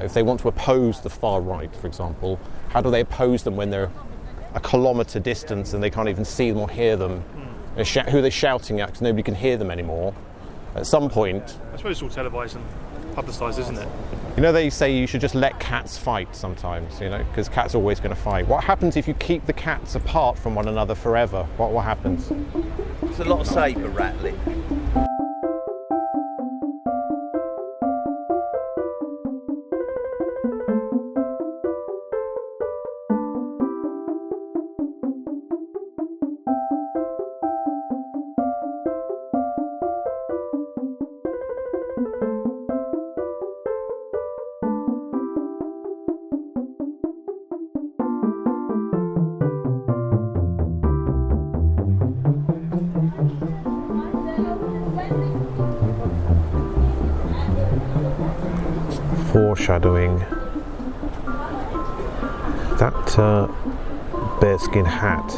If they want to oppose the far right, for example, how do they oppose them when they're a kilometre distance and they can't even see them or hear them? Who are they shouting at because nobody can hear them anymore? At some point... I suppose it's all televised and publicised, isn't it? You know, they say you should just let cats fight sometimes, you know, because cats are always going to fight. What happens if you keep the cats apart from one another forever? What happens? There's a lot of sabre rattling. Foreshadowing. That bearskin hat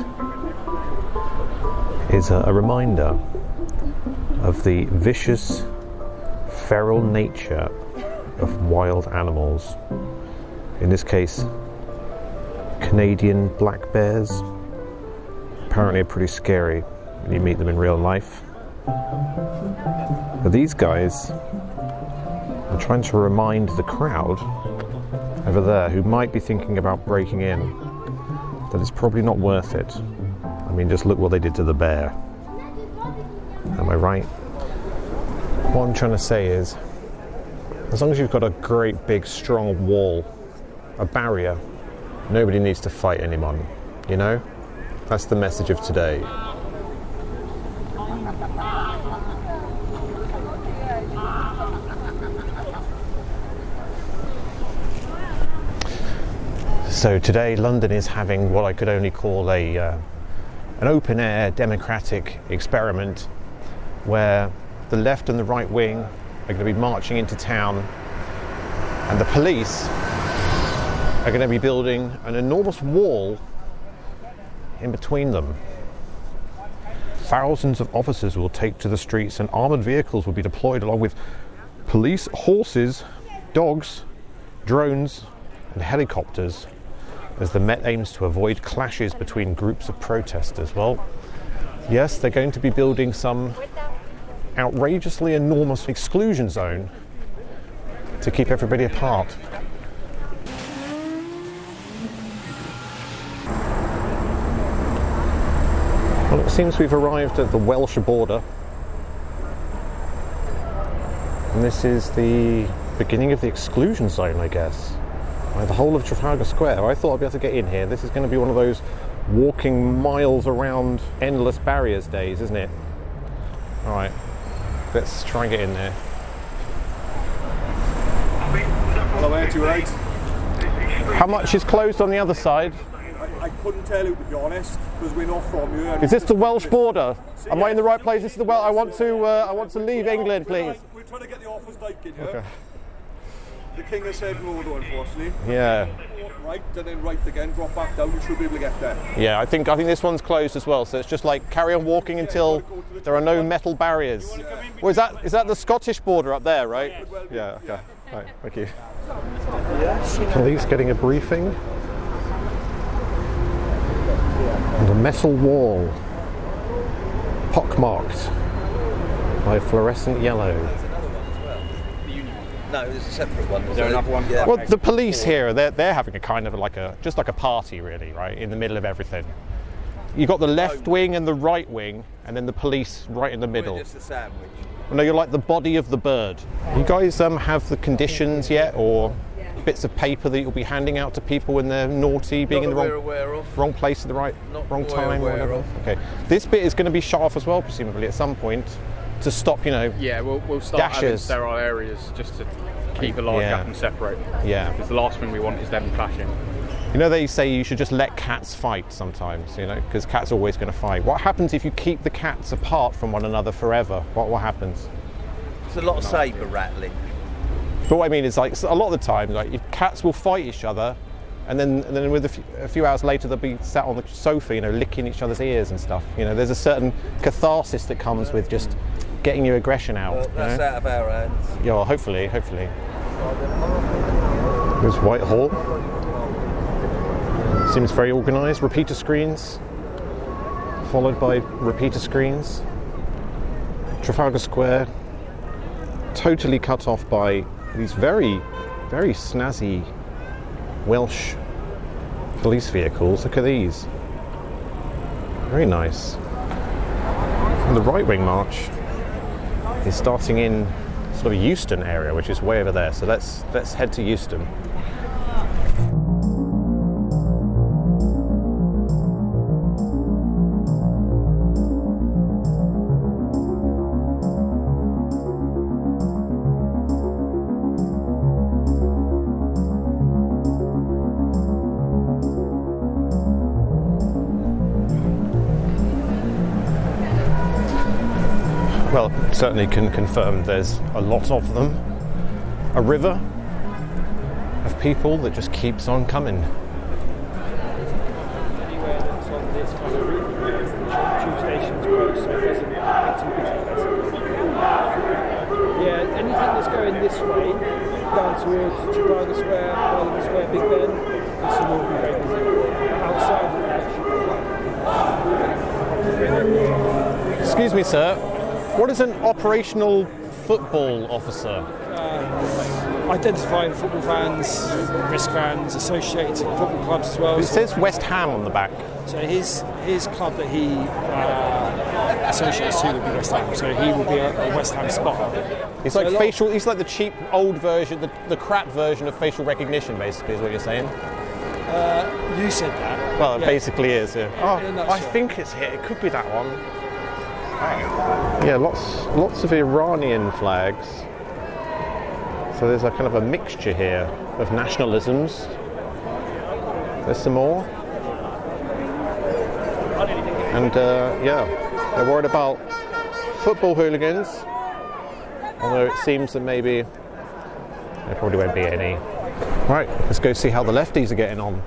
is a reminder of the vicious, feral nature of wild animals. In this case, Canadian black bears. Apparently are pretty scary when you meet them in real life. But these guys are trying to remind the crowd over there who might be thinking about breaking in that it's probably not worth it. I mean, just look what they did to the bear. Am I right? What I'm trying to say is, as long as you've got a great big strong wall, a barrier, nobody needs to fight anyone, you know? That's the message of today. So today London is having what I could only call an open-air democratic experiment where the left and the right wing are going to be marching into town and the police are going to be building an enormous wall in between them. Thousands of officers will take to the streets and armoured vehicles will be deployed along with police, horses, dogs, drones and helicopters as the Met aims to avoid clashes between groups of protesters. Well, yes, they're going to be building some outrageously enormous exclusion zone to keep everybody apart. Well, it seems we've arrived at the Welsh border. And this is the beginning of the exclusion zone, I guess. The whole of Trafalgar Square. I thought I'd be able to get in here. This is going to be one of those walking miles around endless barriers days, isn't it? Alright, let's try and get in there. Hello, mate, you right? How much is closed on the other side? I couldn't tell you, to be honest, because we're not from here. Is this the Welsh border? Am I in the right place? This is the I want to leave England, please. We're trying to get the office like in here. Okay. The King has said no, though, unfortunately. Yeah. Right, and then right again, drop back down, you should be able to get there. Yeah, I think this one's closed as well, so it's just like carry on walking until there are no metal barriers. Well, is that the Scottish border up there, right? Yeah, okay. Right, thank you. Police getting a briefing. And a metal wall, pockmarked by fluorescent yellow. No, there's a separate one. Is there another one? Yeah. Well, the police here, they're having a kind of just like a party, really, right, in the middle of everything. You've got the left wing and the right wing, and then the police right in the middle. We're just a sandwich. No, you're like the body of the bird. You guys have the conditions yet, or bits of paper that you'll be handing out to people when they're naughty, being in the wrong place at the wrong time or whatever? Okay. This bit is going to be shut off as well, presumably, at some point, to stop, Yeah, we'll start dashes. having sterile areas just to keep a large gap and separate. Yeah. Because the last thing we want is them clashing. You know, they say you should just let cats fight sometimes, you know, because cats are always going to fight. What happens if you keep the cats apart from one another forever? What happens? There's a lot of sabre rattling. But what I mean is, like, a lot of the time, like, cats will fight each other, and then with a few hours later they'll be sat on the sofa, you know, licking each other's ears and stuff. You know, there's a certain catharsis that comes with just getting your aggression out. Well, that's out of our hands. Yeah, well, hopefully. There's Whitehall. Seems very organised. Repeater screens, followed by repeater screens. Trafalgar Square, totally cut off by these very, very snazzy Welsh police vehicles. Look at these. Very nice. And the right-wing march is starting in sort of Euston area, which is way over there. So let's head to Euston. Well, certainly can confirm there's a lot of them. A river of people that just keeps on coming. Anywhere that's on this kind of route, tube station's close, so it doesn't get too busy. Yeah, anything that's going this way, down towards Trafalgar Square, Parliament Square, Big Ben, this will all be very busy. Outside of that. Excuse me, sir. What is an operational football officer? Identifying football fans, risk fans, associated to football clubs as well. It says West Ham on the back. So his club that he associates to would be West Ham. So he will be a West Ham spotter. He's like facial. He's like the cheap old version, the crap version of facial recognition. Basically, is what you're saying. You said that. Well, it Yeah. basically is. Yeah. Oh, I think it's here. It could be that one. Yeah, lots of Iranian flags. So there's a kind of a mixture here of nationalisms. There's some more. And yeah, they're worried about football hooligans. Although it seems that maybe there probably won't be any. Right, let's go see how the lefties are getting on.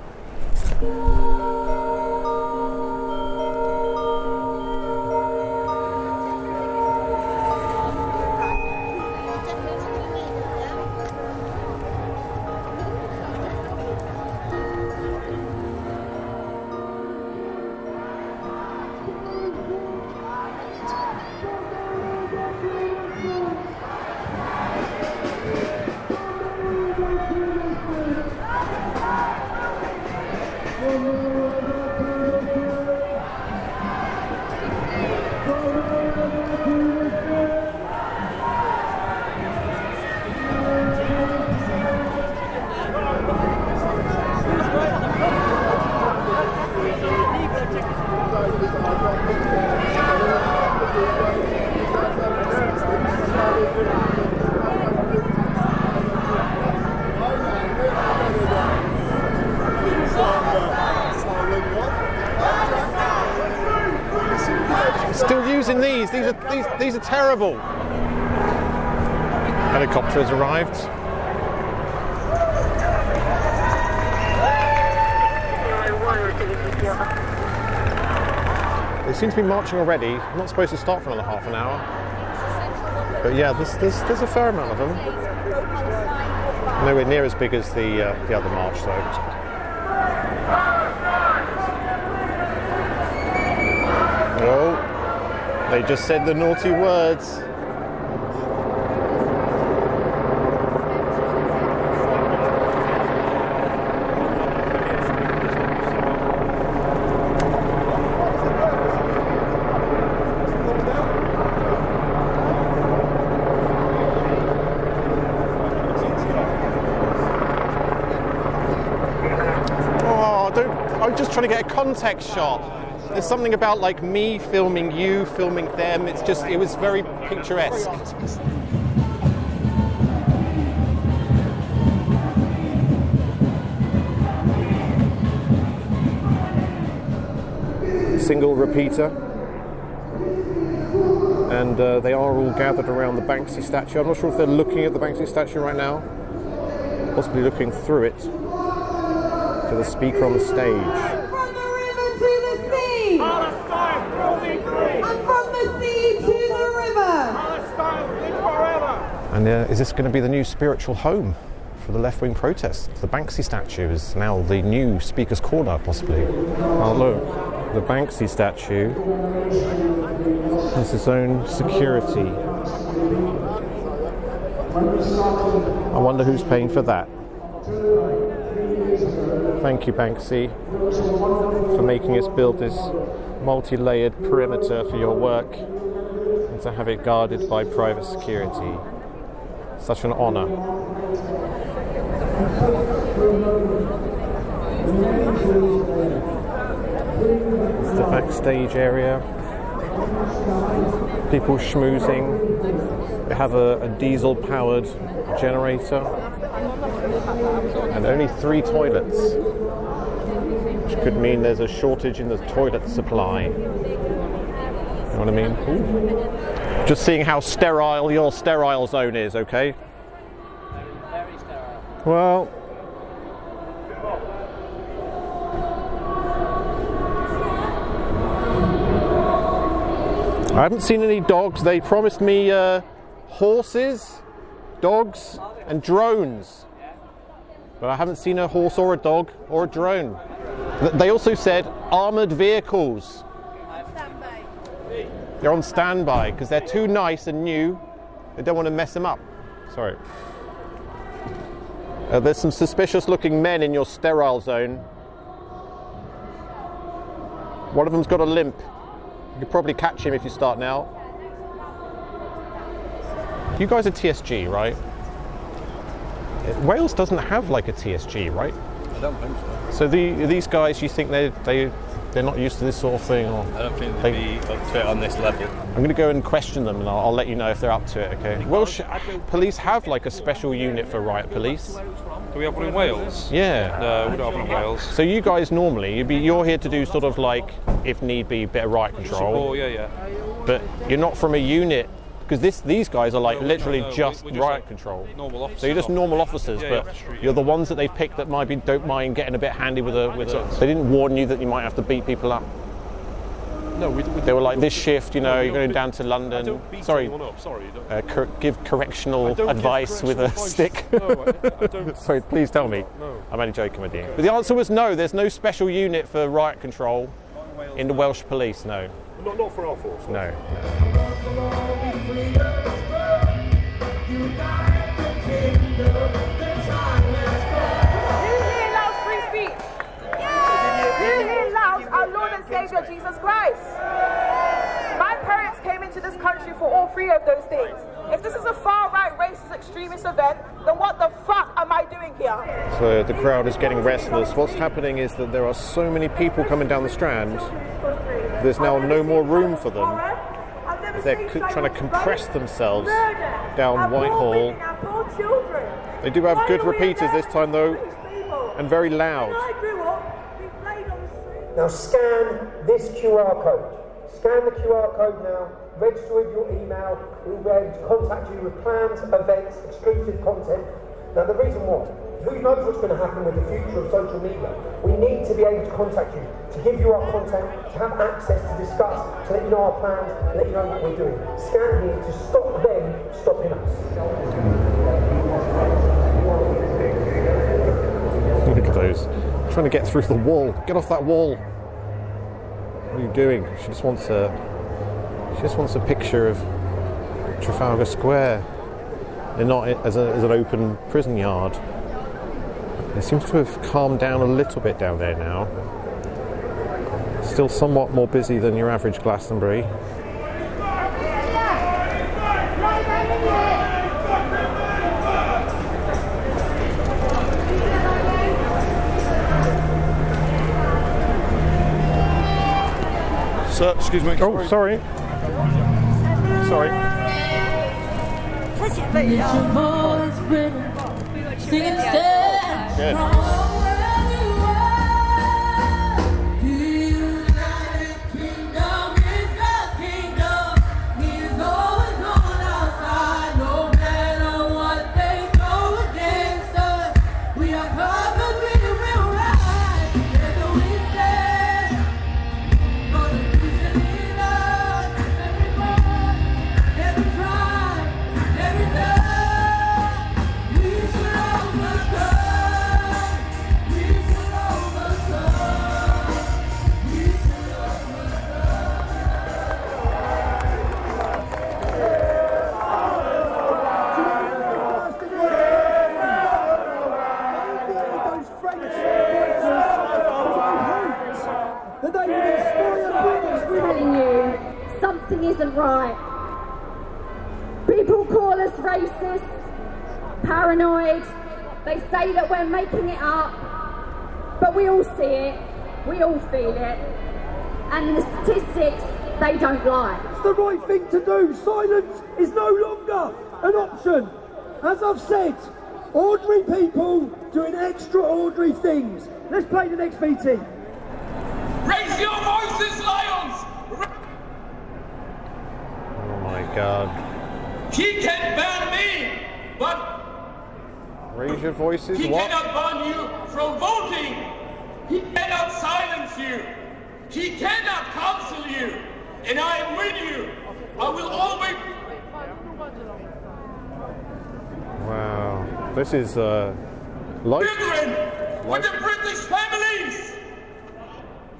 Still using these. These are terrible. Helicopter has arrived. They seem to be marching already. I'm not supposed to start for another half an hour. But yeah, there's a fair amount of them. Nowhere near as big as the other march though. Oh, they just said the naughty words. I'm just trying to get a context shot. There's something about like me filming you, filming them. It was very picturesque. Single repeater. And they are all gathered around the Banksy statue. I'm not sure if they're looking at the Banksy statue right now. Possibly looking through it to the speaker on the stage. From the river to the sea. Palestine will be free. And from the sea to the river. Palestine will live forever. And is this going to be the new spiritual home for the left-wing protests. The Banksy statue is now the new Speaker's Corner, possibly. Oh, look, the Banksy statue has its own security. I wonder who's paying for that. Thank you, Banksy, for making us build this multi-layered perimeter for your work and to have it guarded by private security. Such an honour. It's the backstage area. People schmoozing. They have a diesel-powered generator and only 3 toilets, which could mean there's a shortage in the toilet supply. You know what I mean? Ooh. Just seeing how sterile your sterile zone is, okay? Very sterile. Well, I haven't seen any dogs. They promised me horses, dogs, and drones. But I haven't seen a horse or a dog or a drone. They also said armoured vehicles. They're on standby because they're too nice and new. They don't want to mess them up. Sorry. There's some suspicious looking men in your sterile zone. One of them's got a limp. You could probably catch him if you start now. You guys are TSG, right? Wales doesn't have like a TSG, right? I don't think so. So these guys, you think they're not used to this sort of thing? Or I don't think they'd be up to it on this level. I'm going to go and question them, and I'll let you know if they're up to it. Okay. Welsh police have like a special unit for riot police. Do we have one in Wales? Yeah. No, we don't have one in Wales. So you guys normally you're here to do sort of like, if need be, a bit of riot control. Oh yeah. But you're not from a unit. Because these guys are like literally no, just we're just riot like control. normal officers. So you're just normal officers, Yeah, but off the street, you're the ones that they've picked that don't mind getting a bit handy with a. They didn't warn you that you might have to beat people up. No, They were like, this shift, you're going down to London. Don't beat Sorry, anyone up. Sorry. give correctional don't give advice with a correctional advice. stick. No, I don't. Sorry, please tell me. No. I'm only joking, my dear. But the answer was no. There's no special unit for riot control in the Welsh police. No. Not for our force. No. You hear loud free speech? You hear loud our Lord and Saviour Jesus Christ? My parents came into this country for all 3 of those things. If this is a far-right racist extremist event, then what the fuck am I doing here? So the crowd is getting restless. What's happening is that there are so many people coming down the Strand, there's now no more room for them. They're trying to compress themselves down Whitehall. They do have good repeaters this time though, and very loud. Now scan this QR code. Scan the QR code now, register with your email, we'll be able to contact you with plans, events, exclusive content. Now the reason why, who knows what's going to happen with the future of social media? We need to be able to contact you, to give you our content, to have access to discuss, to let you know our plans, to let you know what we're doing. Scan here to stop them stopping us. Look at those. Trying to get through the wall. Get off that wall. What are you doing? She just wants a picture of Trafalgar Square and not as an open prison yard. It seems to have calmed down a little bit down there now. Still somewhat more busy than your average Glastonbury. Sir, excuse me. Oh, sorry. Sorry. Good. that they would inspire British women. Telling you, something isn't right. People call us racist, paranoid. They say that we're making it up, but we all see it, we all feel it, and the statistics, they don't lie. It's the right thing to do. Silence is no longer an option. As I've said, ordinary people doing extraordinary things. Let's play the next meeting. Raise your voices, lions! Oh my God. He can ban me, but Raise your voices, he what? cannot ban you from voting. He cannot silence you. He cannot cancel you. And I am with you. I will always... Wow. This is life. Children with the British families.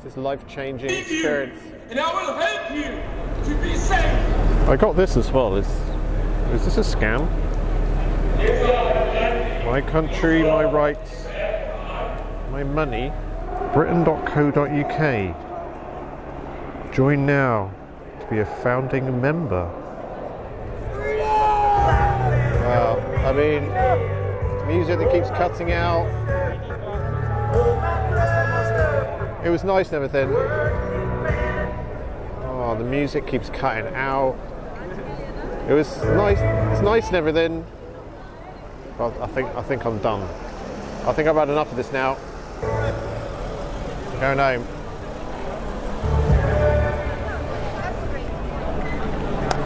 This is life-changing Need you, experience. and I will help you to be safe. I got this as well. Is this a scam? My country, my rights, my money. Britain.co.uk. Join now to be a founding member. Wow. I mean, music that keeps cutting out. It was nice and everything. Oh, the music keeps cutting out. It was nice. It's nice and everything. But I think I'm done. I think I've had enough of this now. Going home.